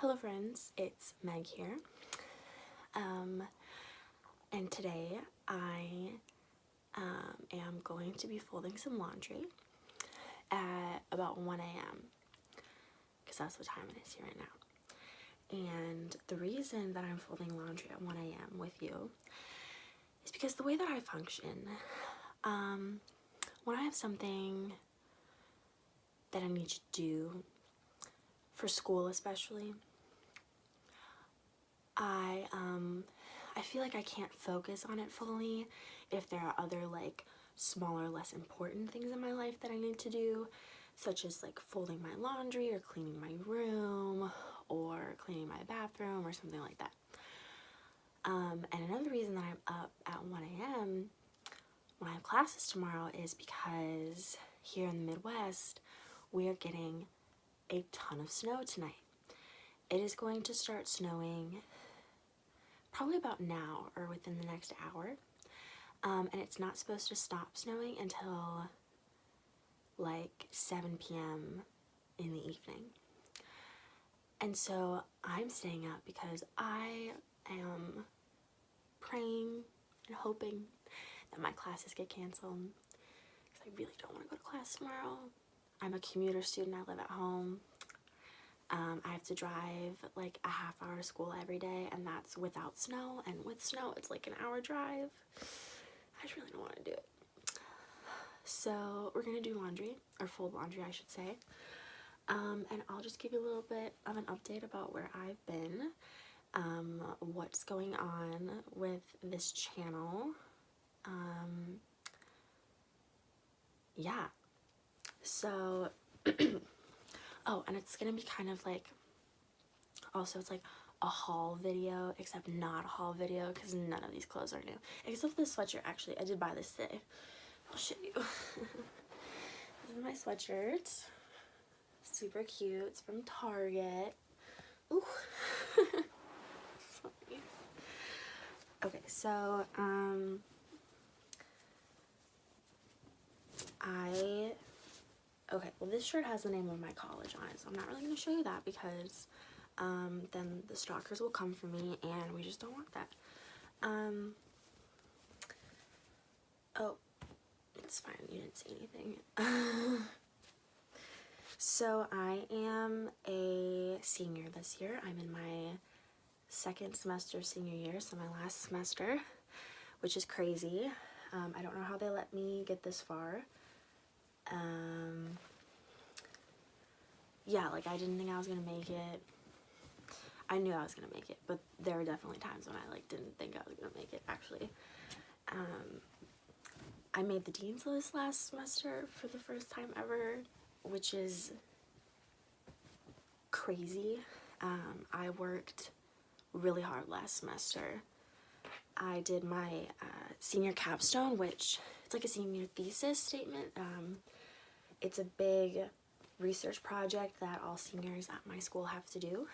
Hello friends, it's Meg here, and today I am going to be folding some laundry at about 1 a.m. because that's what time it is here right now. And the reason that I'm folding laundry at 1 a.m. with you is because the way that I function, when I have something that I need to do for school especially, I feel like I can't focus on it fully if there are other like smaller, less important things in my life that I need to do, such as like folding my laundry or cleaning my room or cleaning my bathroom or something like that. And another reason that I'm up at 1 a.m. when I have classes tomorrow is because here in the Midwest, we are getting a ton of snow tonight. It is going to start snowing probably about now or within the next hour. And it's not supposed to stop snowing until like 7 p.m. in the evening. And so I'm staying up because I am praying and hoping that my classes get canceled because I really don't want to go to class tomorrow. I'm a commuter student. I live at home. I have to drive like a half hour to school every day, and that's without snow, and with snow it's like an hour drive. I just really don't want to do it. So we're gonna do laundry, or fold laundry I should say, and I'll just give you a little bit of an update about where I've been, what's going on with this channel. Yeah, so oh, and it's gonna be kind of like, also it's like a haul video, except not a haul video because none of these clothes are new, except this sweatshirt. Actually, I did buy this today. I'll show you. This is my sweatshirt. Super cute. It's from Target. Ooh. Sorry. Okay, so well, this shirt has the name of my college on it, so I'm not really going to show you that because then the stalkers will come for me, and we just don't want that. Oh, it's fine, you didn't see anything. So I am a senior this year. I'm in my second semester senior year, so my last semester, which is crazy. I don't know how they let me get this far. Yeah, like I didn't think I was gonna make it. I knew I was gonna make it, but there were definitely times when I like didn't think I was gonna make it, actually. I made the dean's list last semester for the first time ever, which is crazy. I worked really hard last semester. I did my senior capstone, which it's like a senior thesis statement. It's a big research project that all seniors at my school have to do.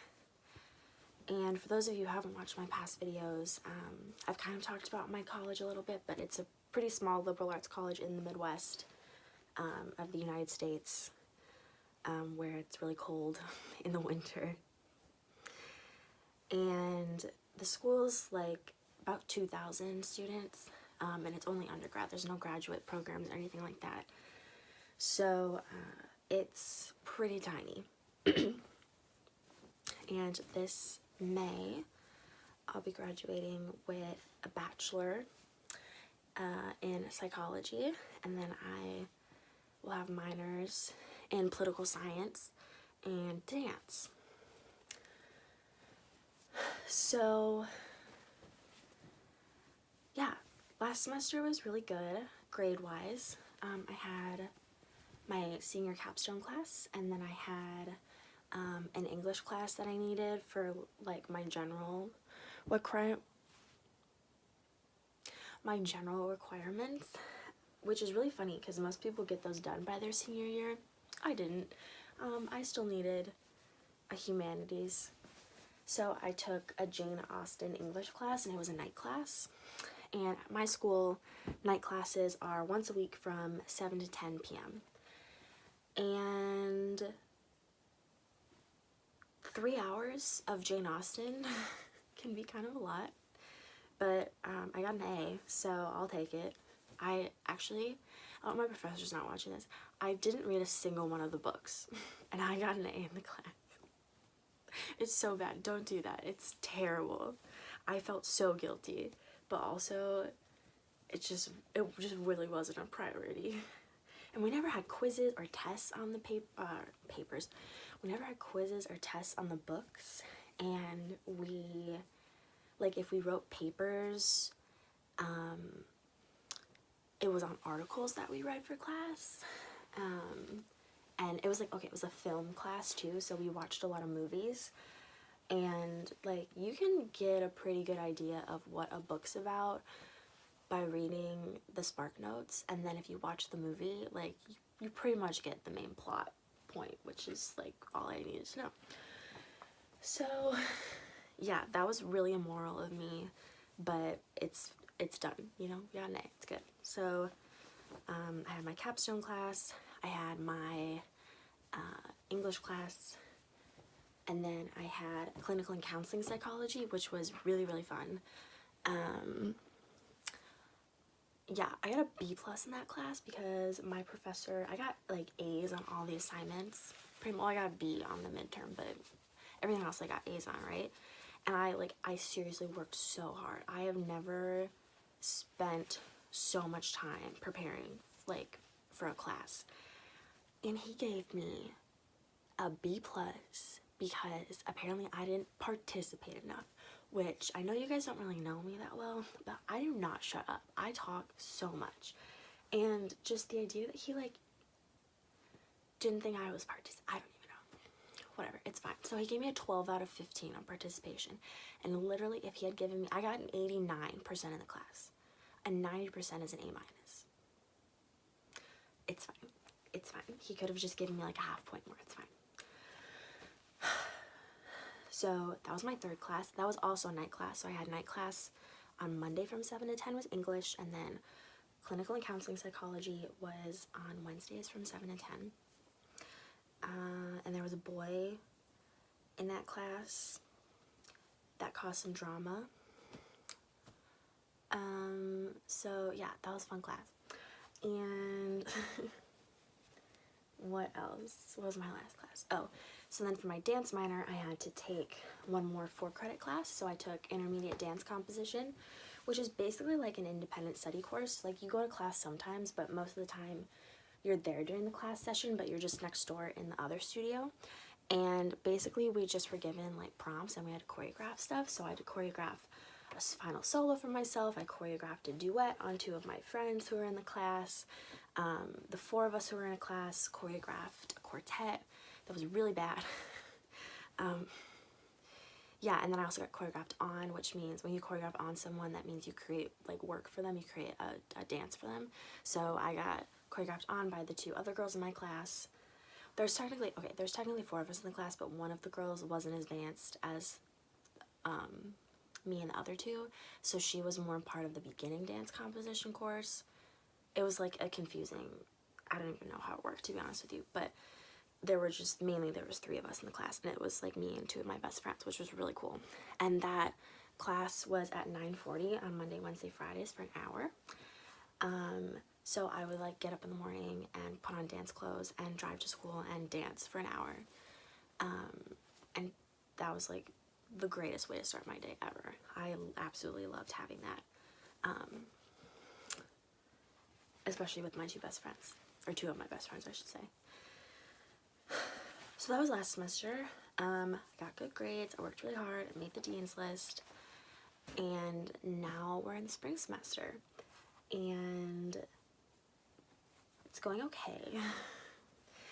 And for those of you who haven't watched my past videos, I've kind of talked about my college a little bit, but it's a pretty small liberal arts college in the Midwest of the United States, where it's really cold in the winter. And the school's like about 2,000 students, and it's only undergrad. There's no graduate programs or anything like that. So it's pretty tiny. And this May, I'll be graduating with a bachelor in psychology, and then I will have minors in political science and dance. So yeah, last semester was really good grade-wise. I had my senior capstone class, and then I had an English class that I needed for like my general requirements, which is really funny because most people get those done by their senior year. I didn't. I still needed a humanities. So I took a Jane Austen English class, and it was a night class. And at my school, night classes are once a week from 7 to 10 p.m. And 3 hours of Jane Austen can be kind of a lot, but I got an A, so I'll take it. I actually, oh, my professor's not watching this, I didn't read a single one of the books, and I got an A in the class. It's so bad. Don't do that. It's terrible. I felt so guilty, but also it just really wasn't a priority. And we never had quizzes or tests on the papers. We never had quizzes or tests on the books, and we, like, if we wrote papers, it was on articles that we read for class. And it was like, okay, it was a film class too, so we watched a lot of movies, and like you can get a pretty good idea of what a book's about by reading the spark notes, and then if you watch the movie, like you pretty much get the main plot point, which is like all I needed to know. So yeah, that was really immoral of me, but it's done, you know, we got an A, it's good. So I had my capstone class, I had my English class, and then I had clinical and counseling psychology, which was really, really fun. Yeah, I got a B+ in that class because my professor, I got like A's on all the assignments. Pretty much, I got a B on the midterm, but everything else I got A's on, right? And I seriously worked so hard. I have never spent so much time preparing like for a class. And he gave me a B+ because apparently I didn't participate enough, which I know you guys don't really know me that well, but I do not shut up. I talk so much. And just the idea that he like didn't think I was I don't even know. Whatever, it's fine. So he gave me a 12 out of 15 on participation. And literally if he had given me, I got an 89% in the class. And 90% is an A-. It's fine. It's fine. He could have just given me like a half point more. It's fine. So that was my third class. That was also night class. So I had night class on Monday from 7 to 10 was English, and then clinical and counseling psychology was on Wednesdays from 7 to 10. And there was a boy in that class that caused some drama. So yeah, that was a fun class. And what else? What was my last class? Oh, so then for my dance minor, I had to take one more 4-credit class. So I took intermediate dance composition, which is basically like an independent study course. Like you go to class sometimes, but most of the time you're there during the class session, but you're just next door in the other studio. And basically we just were given like prompts and we had to choreograph stuff. So I had to choreograph a final solo for myself. I choreographed a duet on 2 of my friends who were in the class. The 4 of us who were in a class choreographed a quartet that was really bad. Yeah, and then I also got choreographed on, which means when you choreograph on someone, that means you create like work for them, you create a dance for them. So I got choreographed on by the 2 other girls in my class. There's technically 4 of us in the class, but one of the girls wasn't as advanced as me and the other 2, so she was more part of the beginning dance composition course. It was like a confusing, I don't even know how it worked, to be honest with you, but there was 3 of us in the class, and it was like me and 2 of my best friends, which was really cool. And that class was at 9:40 on Monday, Wednesday, Fridays for an hour. So I would like get up in the morning and put on dance clothes and drive to school and dance for an hour. And that was like the greatest way to start my day ever. I absolutely loved having that. Especially with my 2 best friends, or 2 of my best friends, I should say. So that was last semester. I got good grades, I worked really hard, I made the dean's list, and now we're in the spring semester, and it's going okay.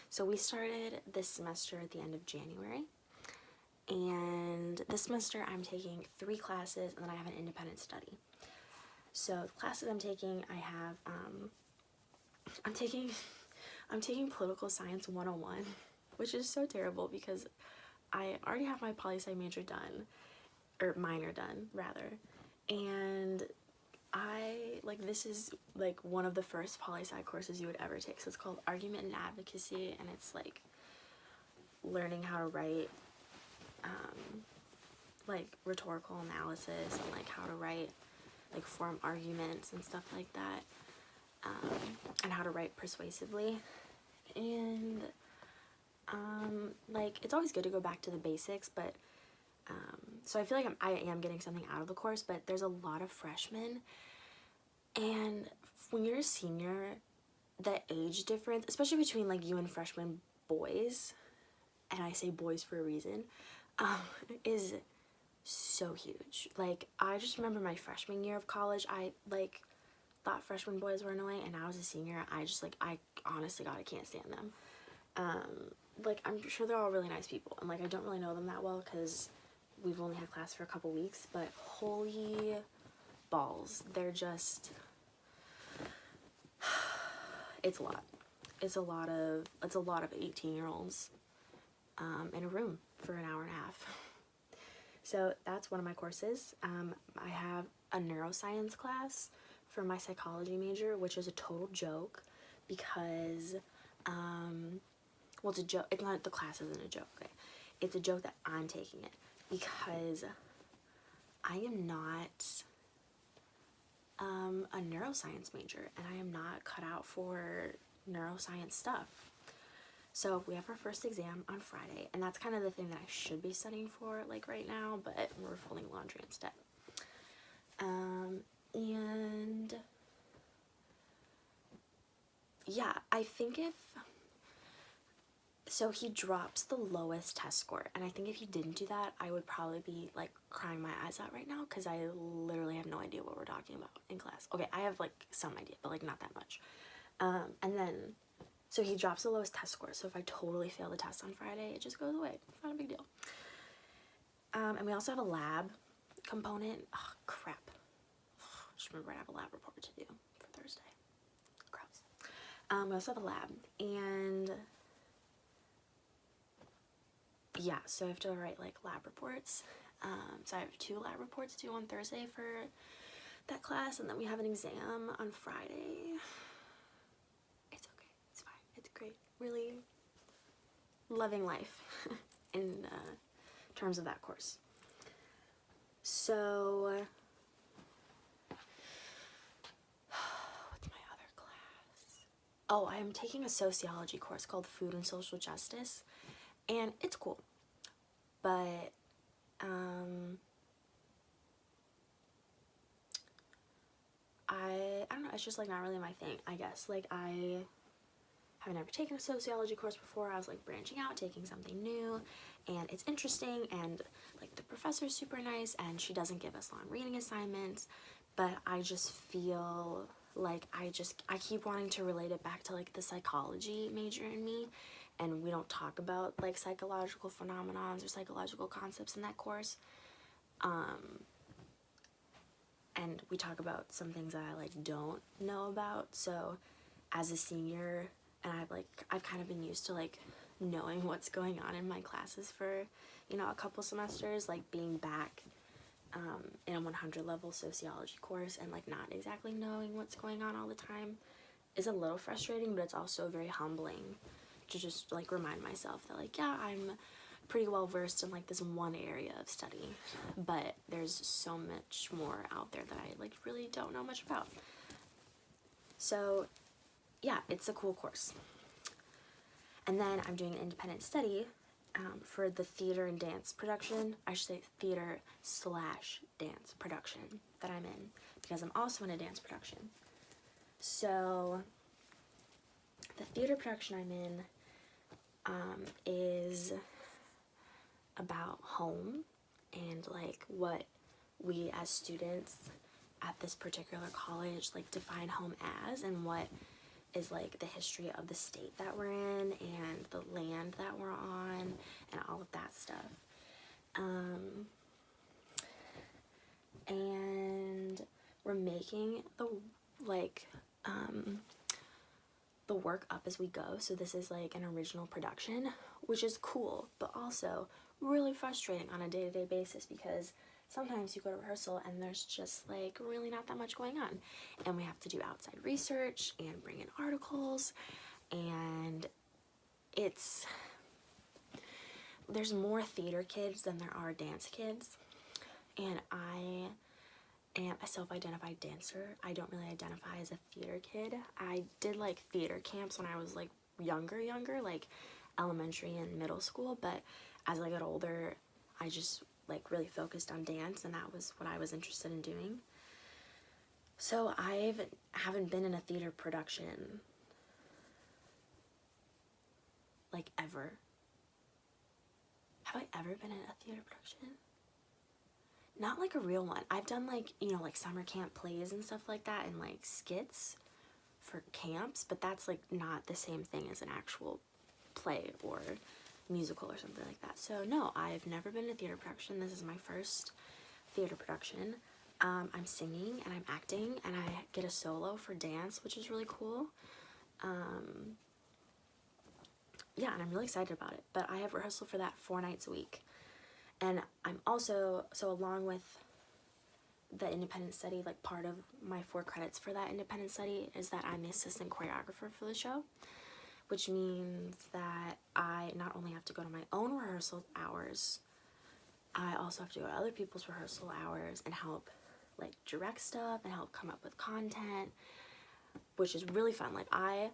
So we started this semester at the end of January, and this semester I'm taking 3 classes, and then I have an independent study. So the classes I'm taking, I have, I'm taking political science 101, which is so terrible because I already have my poli-sci major done, or minor done, rather, and this is like one of the first poli-sci courses you would ever take. So it's called Argument and Advocacy, and it's like learning how to write like rhetorical analysis and like how to write, like form arguments and stuff like that, and how to write persuasively. And like it's always good to go back to the basics, but so I feel like I am getting something out of the course, but there's a lot of freshmen, and when you're a senior, the age difference, especially between like you and freshman boys, and I say boys for a reason, is so huge. Like, I just remember my freshman year of college, I like thought freshman boys were annoying, and now as a senior, I just like, I honestly God, I can't stand them. Like, I'm sure they're all really nice people, and like I don't really know them that well because we've only had class for a couple weeks, but holy balls, they're just, it's a lot. It's a lot of 18-year-olds in a room for an hour and a half. So that's one of my courses. I have a neuroscience class for my psychology major, which is a total joke because, well, it's a joke. It's not, the class isn't a joke, okay? It's a joke that I'm taking it because I am not a neuroscience major, and I am not cut out for neuroscience stuff. So we have our first exam on Friday, and that's kind of the thing that I should be studying for like right now, but we're folding laundry instead. And yeah, I think so he drops the lowest test score, and I think if he didn't do that, I would probably be like crying my eyes out right now because I literally have no idea what we're talking about in class. Okay, I have like some idea, but like not that much. And then, so he drops the lowest test score, so if I totally fail the test on Friday, it just goes away. It's not a big deal. And we also have a lab component. Oh, crap. Just remember I have a lab report to do for Thursday. Gross. We also have a lab, and yeah, so I have to write like lab reports. So I have 2 lab reports due on Thursday for that class, and then we have an exam on Friday. It's okay, it's fine, it's great. Really loving life in terms of that course. So what's my other class? Oh, I am taking a sociology course called Food and Social Justice, and it's cool, but I don't know, it's just like not really my thing, I guess. Like, I have never taken a sociology course before. I was like branching out, taking something new, and it's interesting, and like the professor's super nice, and she doesn't give us long reading assignments, but I just feel like I keep wanting to relate it back to like the psychology major in me, and we don't talk about like psychological phenomenons or psychological concepts in that course. And we talk about some things that I like don't know about. So as a senior, and I've kind of been used to like knowing what's going on in my classes for, you know, a couple semesters, like being back in a 100 level sociology course and like not exactly knowing what's going on all the time is a little frustrating, but it's also very humbling to just like remind myself that like, yeah, I'm pretty well versed in like this one area of study, but there's so much more out there that I like really don't know much about. So yeah, it's a cool course. And then I'm doing an independent study for the theater and dance production. I should say theater/dance production that I'm in, because I'm also in a dance production. So the theater production I'm in is about home and like what we as students at this particular college like define home as, and what is like the history of the state that we're in and the land that we're on and all of that stuff. And we're making the work up as we go, so this is like an original production, which is cool, but also really frustrating on a day-to-day basis, because sometimes you go to rehearsal and there's just like really not that much going on, and we have to do outside research and bring in articles, and there's more theater kids than there are dance kids, and I am a self-identified dancer. I don't really identify as a theater kid. I did like theater camps when I was like younger, like elementary and middle school, but as I got older, I just like really focused on dance, and that was what I was interested in doing. So I haven't been in a theater production like ever. Have I ever been in a theater production? Not like a real one. I've done like, you know, like summer camp plays and stuff like that, and like skits for camps, but that's like not the same thing as an actual play or musical or something like that. So no, I've never been in a theater production. This is my first theater production. I'm singing and I'm acting, and I get a solo for dance, which is really cool. Yeah, and I'm really excited about it. But I have rehearsal for that 4 nights a week. And I'm also, so along with the independent study, like part of my 4 credits for that independent study is that I'm the assistant choreographer for the show, which means that I not only have to go to my own rehearsal hours, I also have to go to other people's rehearsal hours and help like direct stuff and help come up with content, which is really fun. Like I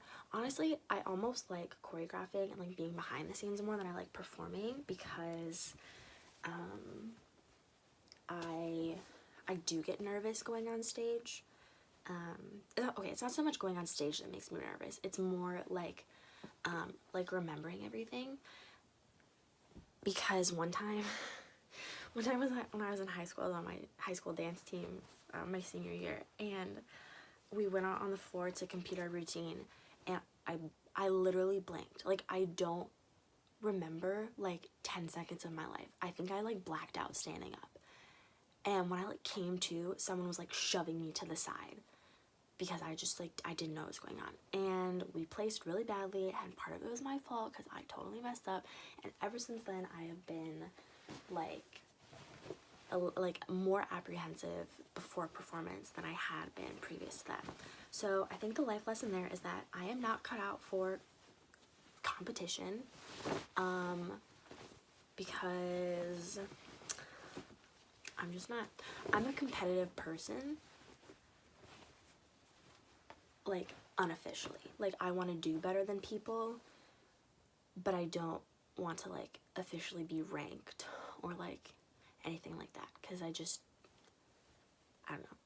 almost like choreographing and like being behind the scenes more than I like performing, because I do get nervous going on stage. Okay, it's not so much going on stage that makes me nervous. It's more like remembering everything. Because one time was when I was in high school, I was on my high school dance team my senior year, and we went out on the floor to compete our routine, and I literally blanked. Like, I don't remember like 10 seconds of my life. I think I like blacked out standing up. And when I like came to, someone was like shoving me to the side because I just like, I didn't know what was going on. And we placed really badly, and part of it was my fault because I totally messed up. And ever since then, I have been like more apprehensive before performance than I had been previous to that. So I think the life lesson there is that I am not cut out for competition, because I'm just not. I'm a competitive person, like unofficially. Like, I want to do better than people, but I don't want to like officially be ranked or like anything like that, because I don't know.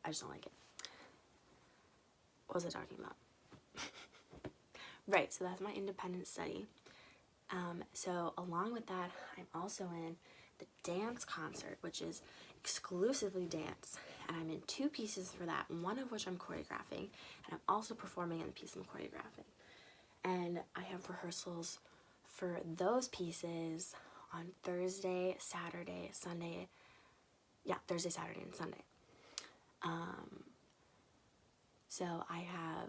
I just don't like it. What was I talking about? Right, so that's my independent study. So along with that, I'm also in the dance concert, which is exclusively dance, and I'm in 2 pieces for that, one of which I'm choreographing, and I'm also performing in the piece I'm choreographing. And I have rehearsals for those pieces on Thursday, Saturday, Sunday. Yeah, Thursday, Saturday, and Sunday. So I have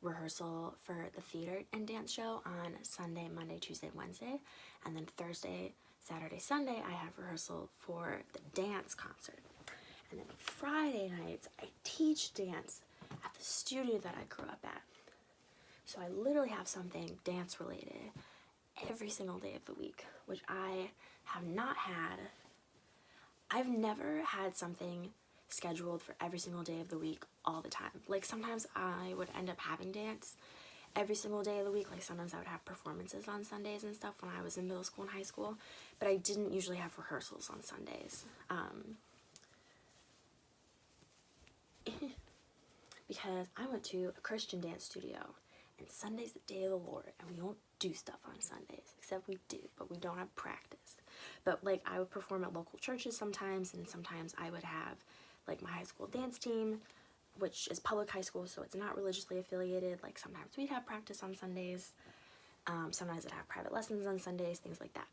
rehearsal for the theater and dance show on Sunday, Monday, Tuesday, Wednesday, and then Thursday, Saturday, Sunday, I have rehearsal for the dance concert. And then Friday nights, I teach dance at the studio that I grew up at. So I literally have something dance related every single day of the week, which I have not had. I've never had something scheduled for every single day of the week all the time. Like, sometimes I would end up having dance every single day of the week. Like, sometimes I would have performances on Sundays and stuff when I was in middle school and high school, but I didn't usually have rehearsals on Sundays. Because I went to a Christian dance studio, and Sunday's the day of the Lord, and we don't do stuff on Sundays, except we do, but we don't have practice. But like, I would perform at local churches sometimes, and sometimes I would have like my high school dance team, which is public high school, so it's not religiously affiliated. Like, sometimes we'd have practice on Sundays, sometimes I'd have private lessons on Sundays, things like that.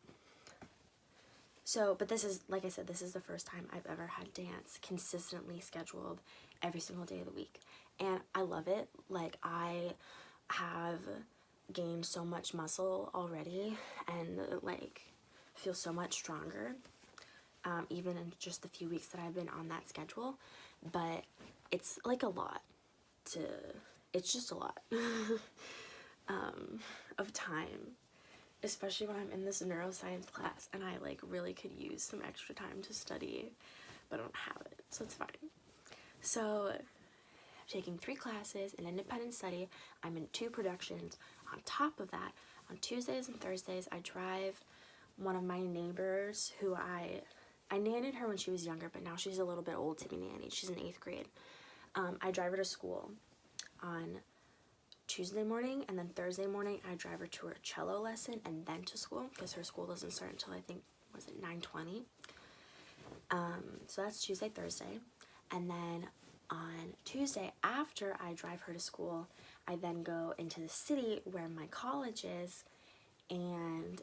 So, but this is, like I said, this is the first time I've ever had dance consistently scheduled every single day of the week, and I love it. Like, I have gained so much muscle already, and like feel so much stronger, even in just the few weeks that I've been on that schedule. But it's like a lot it's just a lot of time especially when I'm in this neuroscience class and I like really could use some extra time to study, but I don't have it, so it's fine. So I'm taking 3 classes in independent study. I'm in 2 productions. On top of that, on Tuesdays and Thursdays, I drive one of my neighbors who I nannied her when she was younger, but now she's a little bit old to be nannied. She's in 8th grade. I drive her to school on Tuesday morning, and then Thursday morning I drive her to her cello lesson and then to school, because her school doesn't start until I think, was it 9:20? So that's Tuesday, Thursday. And then on Tuesday, after I drive her to school, I then go into the city where my college is, and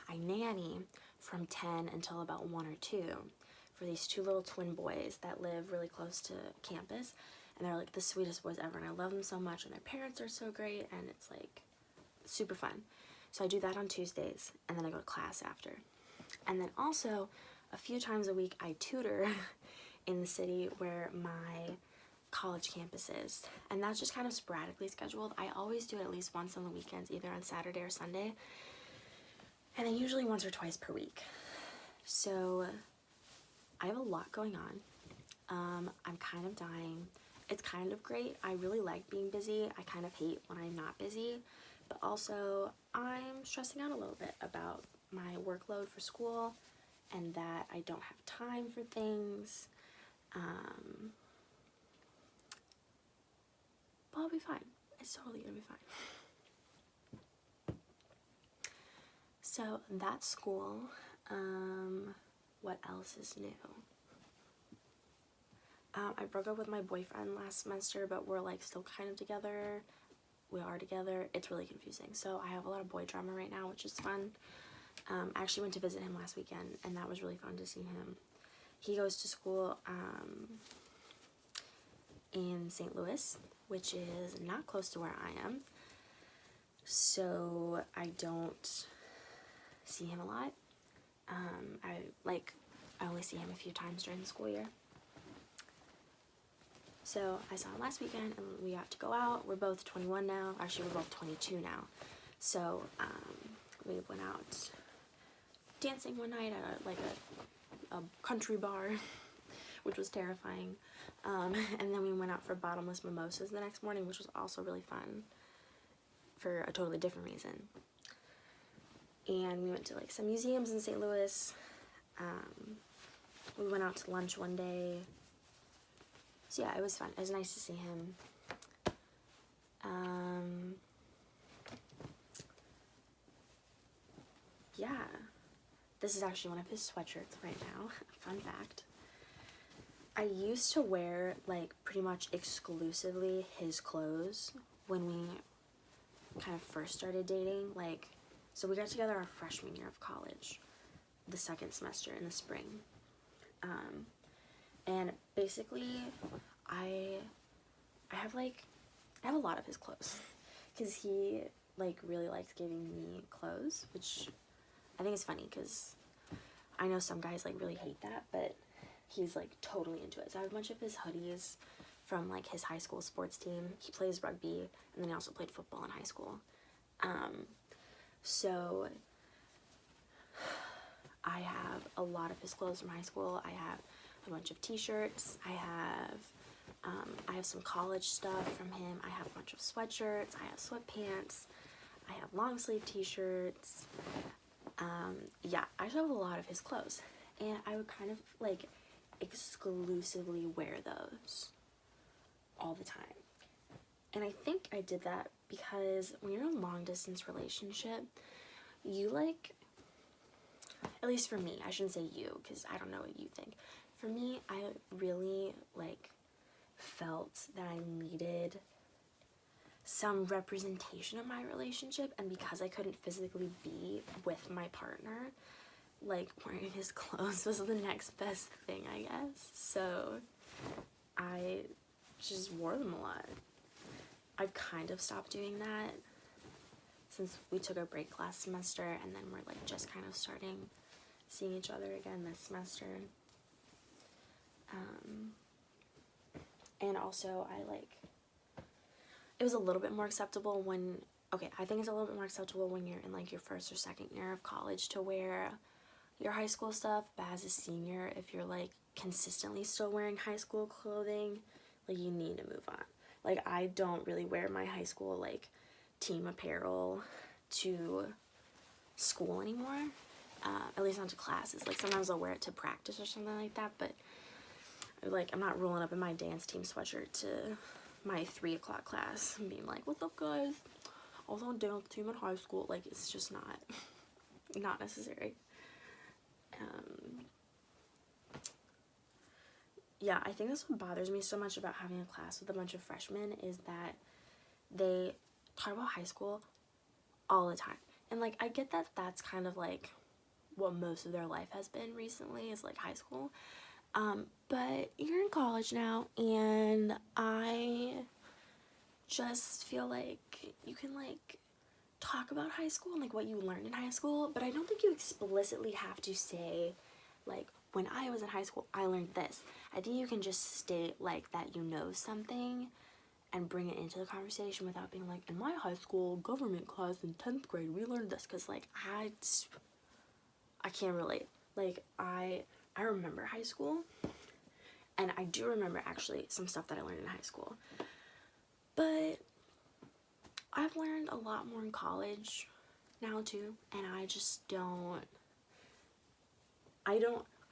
I nanny from 10 until about 1 or 2 for these 2 little twin boys that live really close to campus. And they're like the sweetest boys ever, and I love them so much, and their parents are so great, and it's like super fun. So I do that on Tuesdays, and then I go to class after. And then also, a few times a week, I tutor in the city where my college campus is. And that's just kind of sporadically scheduled. I always do it at least once on the weekends, either on Saturday or Sunday. And then usually once or twice per week. So I have a lot going on. I'm kind of dying. It's kind of great. I really like being busy. I kind of hate when I'm not busy, but also I'm stressing out a little bit about my workload for school and that I don't have time for things. But I'll be fine. It's totally gonna be fine. So that's school. What else is new? I broke up with my boyfriend last semester, but we're like still kind of together. We are together. It's really confusing. So I have a lot of boy drama right now, which is fun. I actually went to visit him last weekend, and that was really fun to see him. He goes to school in St. Louis, which is not close to where I am. So I don't see him a lot. I only see him a few times during the school year. So I saw him last weekend, and we got to go out. We're both 21 now. Actually, we're both 22 now. So we went out dancing one night at a country bar, which was terrifying. And then we went out for bottomless mimosas the next morning, which was also really fun for a totally different reason. And we went to like some museums in St. Louis. We went out to lunch one day. So yeah, it was fun. It was nice to see him. Yeah. This is actually one of his sweatshirts right now. Fun fact. I used to wear like pretty much exclusively his clothes when we kind of first started dating. Like, so we got together our freshman year of college, the 2nd semester in the spring. And basically I have a lot of his clothes because he like really likes giving me clothes, which I think is funny because I know some guys like really hate that, but he's like totally into it. So I have a bunch of his hoodies from like his high school sports team. He plays rugby, and then he also played football in high school. So I have a lot of his clothes from high school. I have a bunch of t-shirts. I have some college stuff from him. I have a bunch of sweatshirts. I have sweatpants. I have long sleeve t-shirts. Yeah, I just have a lot of his clothes, and I would kind of like exclusively wear those all the time. And I think I did that because when you're in a long distance relationship, you like, at least for me, I shouldn't say you because I don't know what you think. For me, I really like felt that I needed some representation of my relationship, and because I couldn't physically be with my partner, like wearing his clothes was the next best thing, I guess. So I just wore them a lot. I've kind of stopped doing that since we took a break last semester, and then we're like just kind of starting seeing each other again this semester. And also it was a little bit more acceptable when, okay, I think it's a little bit more acceptable when you're in like your first or second year of college to wear your high school stuff, but as a senior, if you're like consistently still wearing high school clothing, like you need to move on. Like I don't really wear my high school like team apparel to school anymore, at least not to classes. Like sometimes I'll wear it to practice or something like that, but like I'm not rolling up in my dance team sweatshirt to my 3 o'clock class and being like, what's up guys, I was on dance team in high school. Like it's just not necessary. Yeah, I think that's what bothers me so much about having a class with a bunch of freshmen is that they talk about high school all the time. And like I get that that's kind of like what most of their life has been recently is like high school. But you're in college now, and I just feel like you can like talk about high school and like what you learned in high school, but I don't think you explicitly have to say like, when I was in high school I learned this. I think you can just state like that you know something and bring it into the conversation without being like, in my high school government class in 10th grade we learned this, because like I can't relate. Like I remember high school, and I do remember actually some stuff that I learned in high school, but I've learned a lot more in college now too, and I just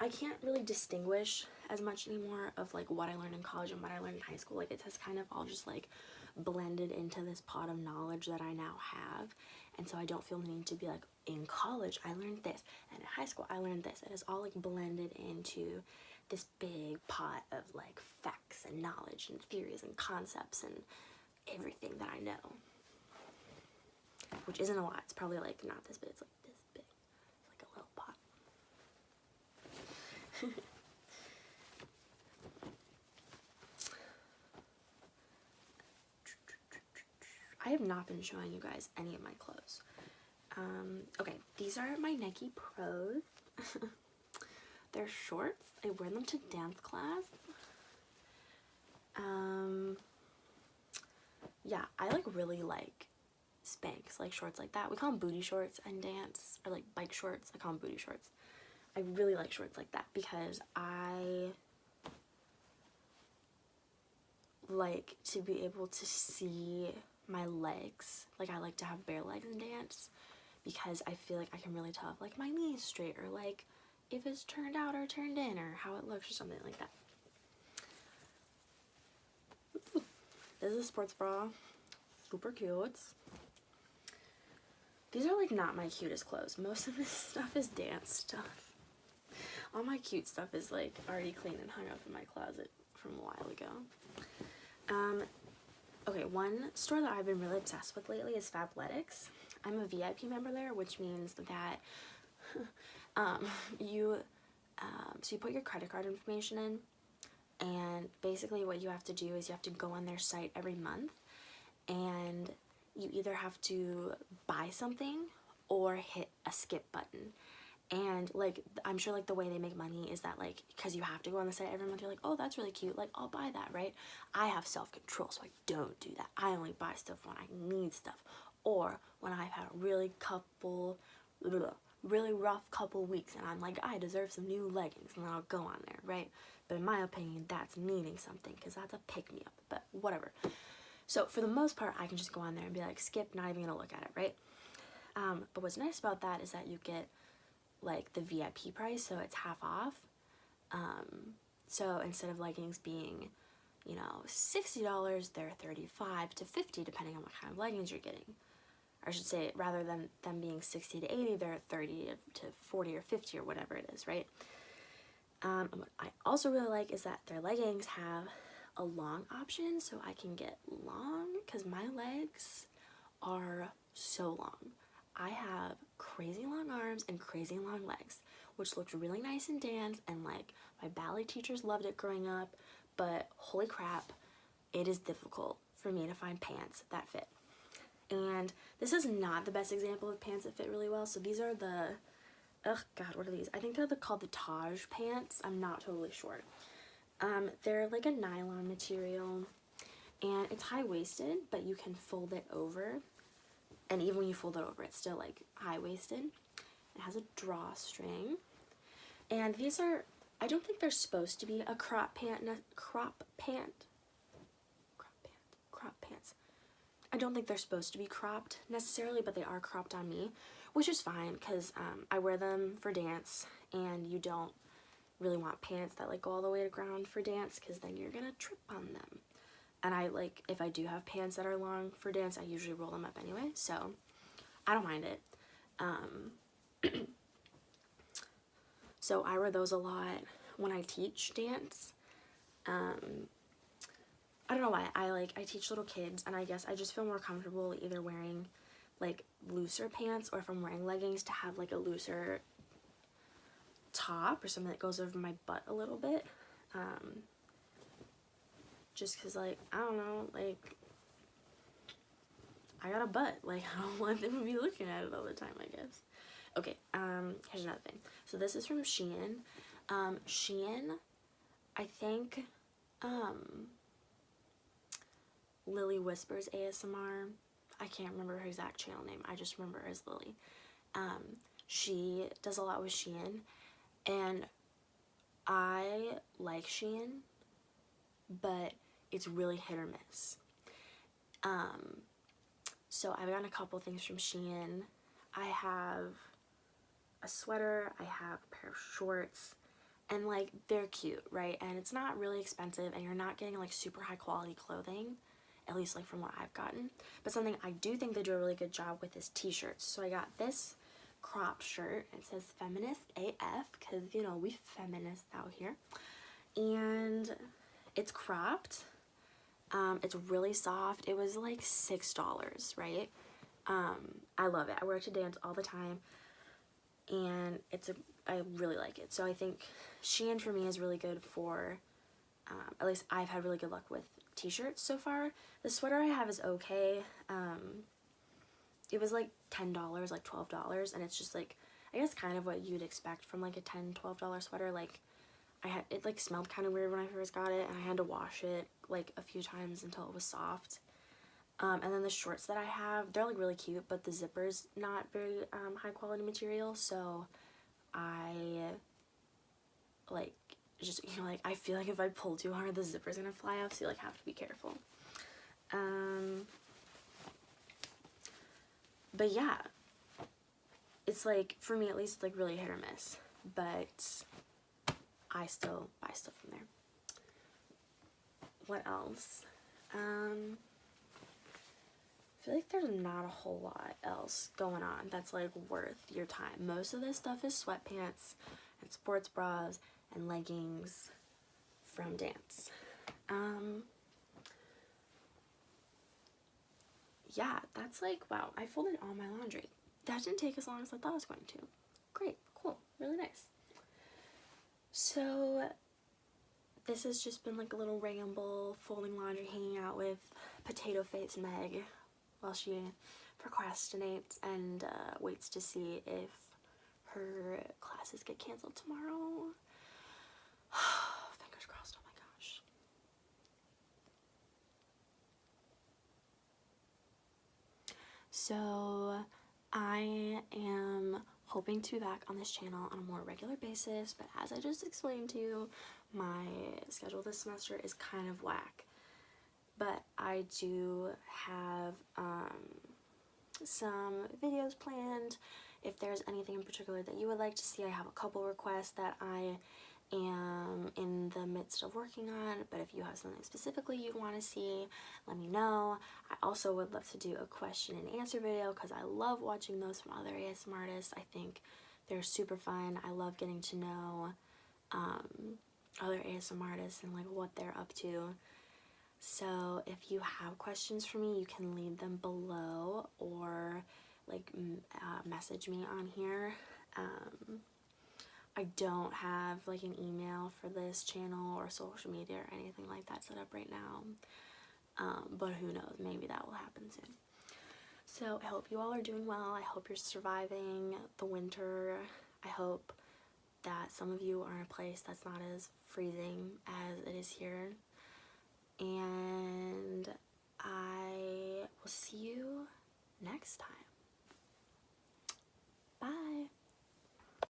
I can't really distinguish as much anymore of like what I learned in college and what I learned in high school. Like it has kind of all just like blended into this pot of knowledge that I now have, and so I don't feel the need to be like, in college I learned this and in high school I learned this. It is all like blended into this big pot of like facts and knowledge and theories and concepts and everything that I know, which isn't a lot. It's probably like not this big, it's like this big. It's like a little pot. I have not been showing you guys any of my clothes. Okay, these are my Nike Pros. They're shorts. I wear them to dance class. Yeah, I like really like Spanx, like shorts like that. We call them booty shorts in dance, or like bike shorts. I call them booty shorts. I really like shorts like that because I like to be able to see my legs. Like I like to have bare legs in dance because I feel like I can really tell if like my knee's straight, or like if it's turned out or turned in, or how it looks or something like that. This is a sports bra. Super cute. These are like not my cutest clothes. Most of this stuff is dance stuff. All my cute stuff is like already clean and hung up in my closet from a while ago. Okay, one store that I've been really obsessed with lately is Fabletics. I'm a VIP member there, which means that so you put your credit card information in, and basically what you have to do is you have to go on their site every month, and you either have to buy something or hit a skip button. And like I'm sure like the way they make money is that like, because you have to go on the site every month, you're like, oh, that's really cute, like I'll buy that, right? I have self-control, so I don't do that. I only buy stuff when I need stuff, or when I've had a really rough couple weeks and I'm like, I deserve some new leggings, and then I'll go on there, right? But in my opinion, that's meaning something, because that's a pick-me-up, but whatever. So for the most part, I can just go on there and be like, skip, not even gonna look at it, right? But what's nice about that is that you get like the VIP price, so it's half off. So instead of leggings being, you know, $60, they're $35 to $50 depending on what kind of leggings you're getting. Or I should say, rather than them being $60 to $80, they're $30 to $40 or $50 or whatever it is, right? And what I also really like is that their leggings have a long option, so I can get long, because my legs are so long. I have crazy long arms and crazy long legs, which looked really nice in dance, and like my ballet teachers loved it growing up, but holy crap, it is difficult for me to find pants that fit. And this is not the best example of pants that fit really well. So these are the, oh god, what are these? I think they're called the Taj pants. I'm not totally sure. They're like a nylon material, and it's high-waisted, but you can fold it over and even when you fold it over, it's still like high-waisted. It has a drawstring, and these are, I don't think they're supposed to be a crop pants. I don't think they're supposed to be cropped necessarily, but they are cropped on me, which is fine because I wear them for dance, and you don't really want pants that like go all the way to ground for dance because then you're gonna trip on them. And I like, if I do have pants that are long for dance, I usually roll them up anyway, so I don't mind it. So I wear those a lot when I teach dance. I don't know why, I teach little kids, and I guess I just feel more comfortable either wearing like looser pants, or if I'm wearing leggings, to have like a looser top or something that goes over my butt a little bit. Just because, like, I don't know, like, I got a butt, like, I don't want them to be looking at it all the time, I guess. Okay, here's another thing. So this is from Shein. Shein, I think, Lily Whispers ASMR, I can't remember her exact channel name, I just remember her as Lily. She does a lot with Shein, and I like Shein, but it's really hit or miss. So I've gotten a couple things from Shein. I have a sweater, I have a pair of shorts, and like, they're cute, right? And it's not really expensive, and you're not getting like super high quality clothing, at least like from what I've gotten. But something I do think they do a really good job with is t-shirts. So I got this cropped shirt. It says Feminist AF, because, you know, we feminists out here. And it's cropped. It's really soft. It was like $6, right? I love it. I wear it to dance all the time, and I really like it. So I think Shein for me is really good for, at least I've had really good luck with t-shirts so far. The sweater I have is okay. It was like $10, like $12, and it's just like, I guess kind of what you'd expect from like a $10, $12 sweater. Like, it like smelled kind of weird when I first got it, and I had to wash it like a few times until it was soft. And then the shorts that I have, they're like really cute, but the zipper's not very high quality material, so I like, just, you know, like, I feel like if I pull too hard, the zipper's gonna fly off, so you like have to be careful. But yeah, it's like, for me at least, it's like really hit or miss, but I still buy stuff from there. What else? I feel like there's not a whole lot else going on that's like worth your time. Most of this stuff is sweatpants and sports bras and leggings from dance. Yeah, that's like, wow, I folded all my laundry. That didn't take as long as I thought it was going to. Great, cool, really nice. So this has just been like a little ramble, folding laundry, hanging out with Potato Face Meg while she procrastinates and waits to see if her classes get canceled tomorrow. Fingers crossed, oh my gosh. So I am hoping to be back on this channel on a more regular basis, but as I just explained to you, my schedule this semester is kind of whack. But I do have some videos planned. If there's anything in particular that you would like to see, I have a couple requests that I am in the midst of working on, but if you have something specifically you'd want to see, let me know. I also would love to do a question and answer video because I love watching those from other ASMR artists. I think they're super fun. I love getting to know other ASMR artists and like what they're up to. So if you have questions for me, you can leave them below or like message me on here. I don't have like an email for this channel or social media or anything like that set up right now, but who knows, maybe that will happen soon. So I hope you all are doing well. I hope you're surviving the winter. I hope that some of you are in a place that's not as freezing as it is here, and I will see you next time. Bye.